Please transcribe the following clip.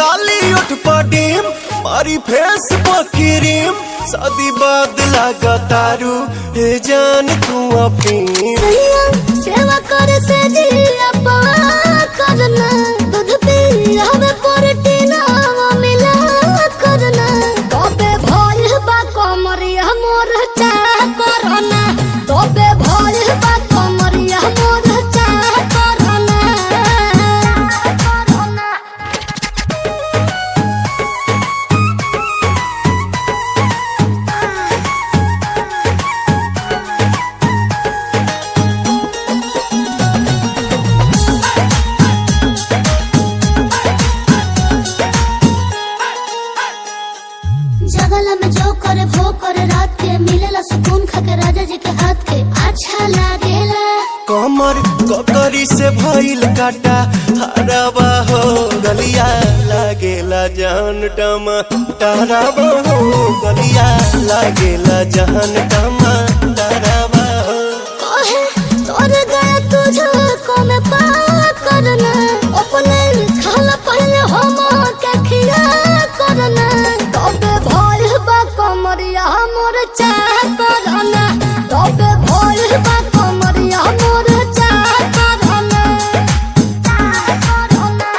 लाली उठ पडीम मारी फेस पकीरीम शादी बाद लगा तारू हे जान तू अपनी सेवा करे से जिया करना दूध पी हमें प्रोटीन मिला करना तबे भइल बा कमरिया मोर चाह करना तबे भइल बा कमरिया मोर चाह करना जगला में जो करे वो करे रात के मिलेला सुकून खाके राजा जी के हाथ के अच्छा लागेला कमर ककरी से भइल काटा हराबा हो गलिया लागेला जान टमा ताराबा हो गलिया लागेला जान टमा ताराबा हो कहे तोर गया तुझे को में पा करना अपने खाला पहले हम के खिया करना तबे भइल बा कमरिया मोर चाह करना तबे भइल बा कमरिया मोर चाह करना करना